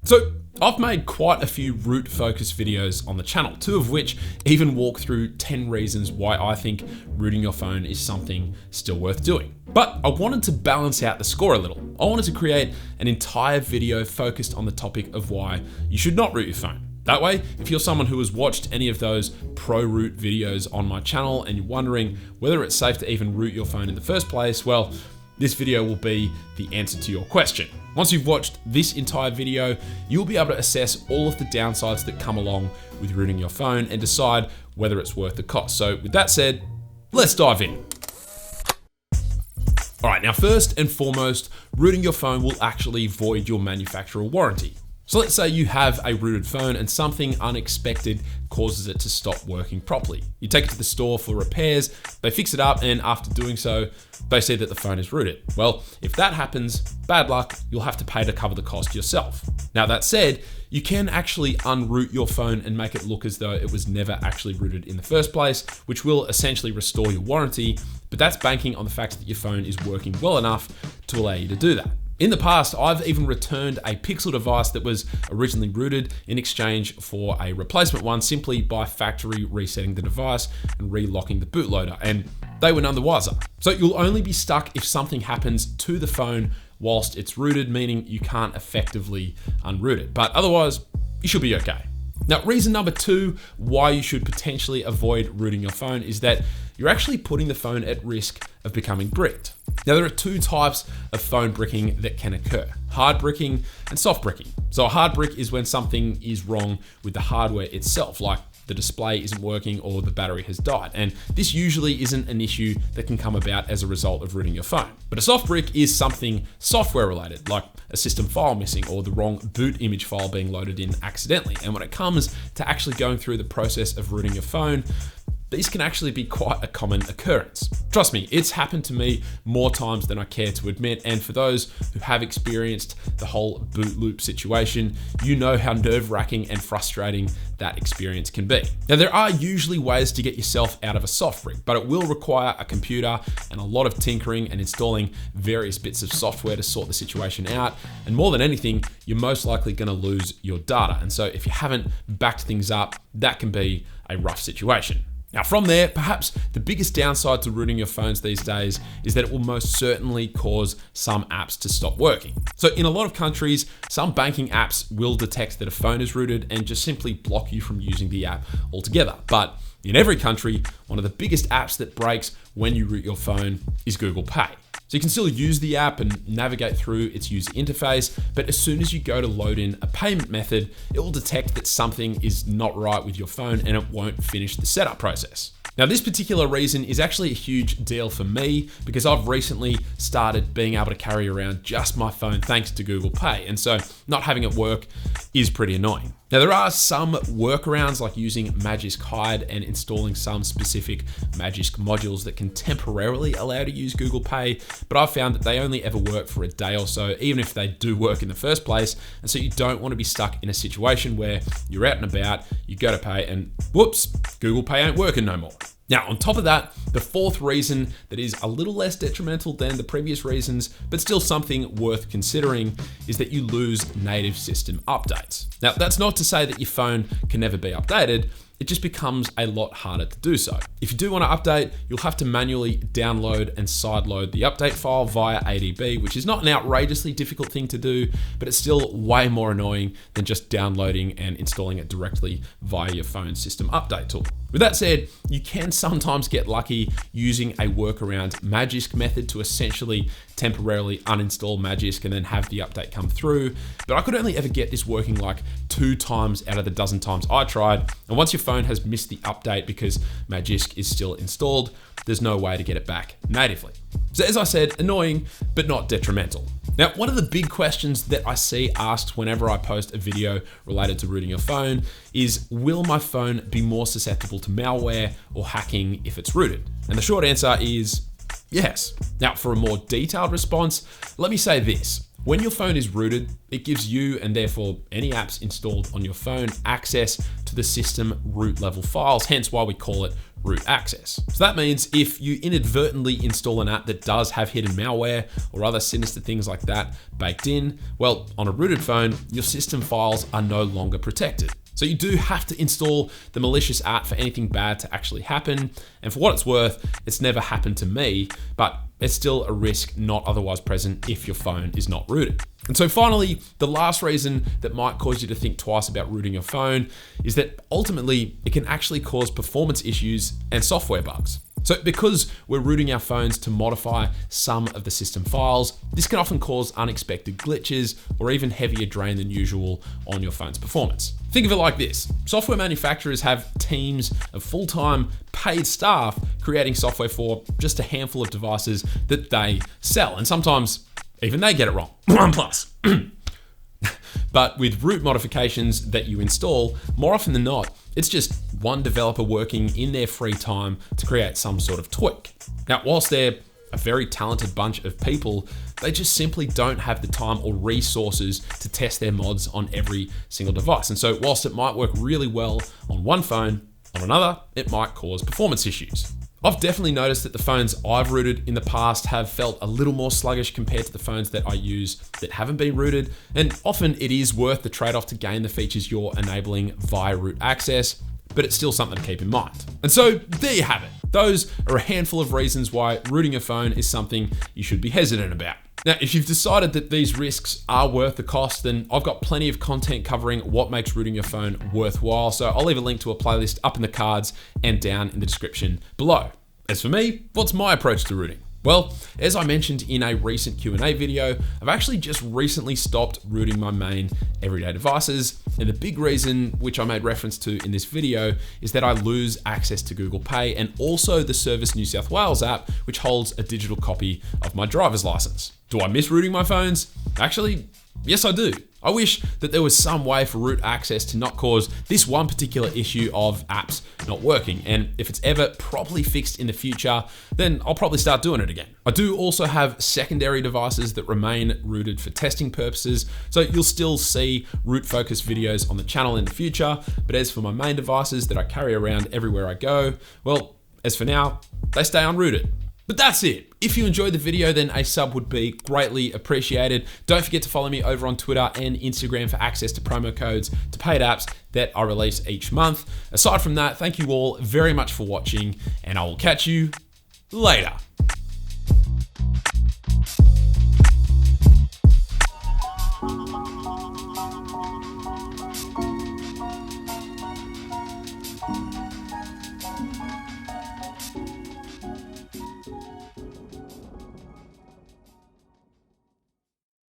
So I've made quite a few root focused videos on the channel, 2 of which even walk through 10 reasons why I think rooting your phone is something still worth doing. But I wanted to balance out the score a little. I wanted to create an entire video focused on the topic of why you should not root your phone. That way, if you're someone who has watched any of those pro root videos on my channel and you're wondering whether it's safe to even root your phone in the first place, well, this video will be the answer to your question. Once you've watched this entire video, you'll be able to assess all of the downsides that come along with rooting your phone and decide whether it's worth the cost. So with that said, let's dive in. All right, now first and foremost, rooting your phone will actually void your manufacturer warranty. So let's say you have a rooted phone and something unexpected causes it to stop working properly. You take it to the store for repairs, they fix it up, and after doing so, they see that the phone is rooted. Well, if that happens, bad luck, you'll have to pay to cover the cost yourself. Now that said, you can actually unroot your phone and make it look as though it was never actually rooted in the first place, which will essentially restore your warranty, but that's banking on the fact that your phone is working well enough to allow you to do that. In the past, I've even returned a Pixel device that was originally rooted in exchange for a replacement one simply by factory resetting the device and relocking the bootloader, and they were none the wiser. So you'll only be stuck if something happens to the phone whilst it's rooted, meaning you can't effectively unroot it, but otherwise you should be okay. Now, reason number 2 why you should potentially avoid rooting your phone is that you're actually putting the phone at risk of becoming bricked. Now, there are 2 types of phone bricking that can occur: hard bricking and soft bricking. So a hard brick is when something is wrong with the hardware itself, like the display isn't working or the battery has died. And this usually isn't an issue that can come about as a result of rooting your phone. But a soft brick is something software related, like a system file missing or the wrong boot image file being loaded in accidentally. And when it comes to actually going through the process of rooting your phone, these can actually be quite a common occurrence. Trust me, it's happened to me more times than I care to admit, and for those who have experienced the whole boot loop situation, you know how nerve-wracking and frustrating that experience can be. Now, there are usually ways to get yourself out of a soft brick, but it will require a computer and a lot of tinkering and installing various bits of software to sort the situation out, and more than anything, you're most likely going to lose your data. And so if you haven't backed things up, that can be a rough situation. Now from there, perhaps the biggest downside to rooting your phones these days is that it will most certainly cause some apps to stop working. So in a lot of countries, some banking apps will detect that a phone is rooted and just simply block you from using the app altogether. But in every country, one of the biggest apps that breaks when you root your phone is Google Pay. So you can still use the app and navigate through its user interface, but as soon as you go to load in a payment method, it will detect that something is not right with your phone and it won't finish the setup process. Now, this particular reason is actually a huge deal for me because I've recently started being able to carry around just my phone thanks to Google Pay, and so not having it work is pretty annoying. Now, there are some workarounds like using Magisk Hide and installing some specific Magisk modules that can temporarily allow you to use Google Pay, but I've found that they only ever work for a day or so, even if they do work in the first place, and so you don't want to be stuck in a situation where you're out and about, you go to pay and whoops, Google Pay ain't working no more. Now, on top of that, the 4th reason that is a little less detrimental than the previous reasons, but still something worth considering, is that you lose native system updates. Now, that's not to say that your phone can never be updated, it just becomes a lot harder to do so. If you do want to update, you'll have to manually download and sideload the update file via ADB, which is not an outrageously difficult thing to do, but it's still way more annoying than just downloading and installing it directly via your phone system update tool. With that said, you can sometimes get lucky using a workaround Magisk method to essentially temporarily uninstall Magisk and then have the update come through. But I could only ever get this working like 2 times out of the dozen times I tried. And once your phone has missed the update because Magisk is still installed, there's no way to get it back natively. So as I said, annoying, but not detrimental. Now, one of the big questions that I see asked whenever I post a video related to rooting your phone is, will my phone be more susceptible to malware or hacking if it's rooted? And the short answer is yes. Now, for a more detailed response, let me say this. When your phone is rooted, it gives you, and therefore any apps installed on your phone, access to the system root level files, hence why we call it root access. So that means if you inadvertently install an app that does have hidden malware or other sinister things like that baked in, well, on a rooted phone, your system files are no longer protected. So you do have to install the malicious app for anything bad to actually happen. And for what it's worth, it's never happened to me, but it's still a risk not otherwise present if your phone is not rooted. And so finally, the last reason that might cause you to think twice about rooting your phone is that ultimately it can actually cause performance issues and software bugs. So because we're rooting our phones to modify some of the system files, this can often cause unexpected glitches or even heavier drain than usual on your phone's performance. Think of it like this. Software manufacturers have teams of full-time paid staff creating software for just a handful of devices that they sell. And sometimes even they get it wrong. OnePlus. But with root modifications that you install, more often than not, it's just one developer working in their free time to create some sort of tweak. Now, whilst they're a very talented bunch of people, they just simply don't have the time or resources to test their mods on every single device. And so whilst it might work really well on one phone, on another, it might cause performance issues. I've definitely noticed that the phones I've rooted in the past have felt a little more sluggish compared to the phones that I use that haven't been rooted, and often it is worth the trade-off to gain the features you're enabling via root access, but it's still something to keep in mind. And so there you have it. Those are a handful of reasons why rooting a phone is something you should be hesitant about. Now, if you've decided that these risks are worth the cost, then I've got plenty of content covering what makes rooting your phone worthwhile. So I'll leave a link to a playlist up in the cards and down in the description below. As for me, what's my approach to rooting? Well, as I mentioned in a recent Q&A video, I've actually just recently stopped rooting my main everyday devices. And the big reason, which I made reference to in this video, is that I lose access to Google Pay and also the Service New South Wales app, which holds a digital copy of my driver's license. Do I miss rooting my phones? Actually, yes, I do. I wish that there was some way for root access to not cause this one particular issue of apps not working. And if it's ever properly fixed in the future, then I'll probably start doing it again. I do also have secondary devices that remain rooted for testing purposes. So you'll still see root focused videos on the channel in the future. But as for my main devices that I carry around everywhere I go, well, as for now, they stay unrooted. But that's it. If you enjoyed the video, then a sub would be greatly appreciated. Don't forget to follow me over on Twitter and Instagram for access to promo codes to paid apps that I release each month. Aside from that, thank you all very much for watching, and I will catch you later.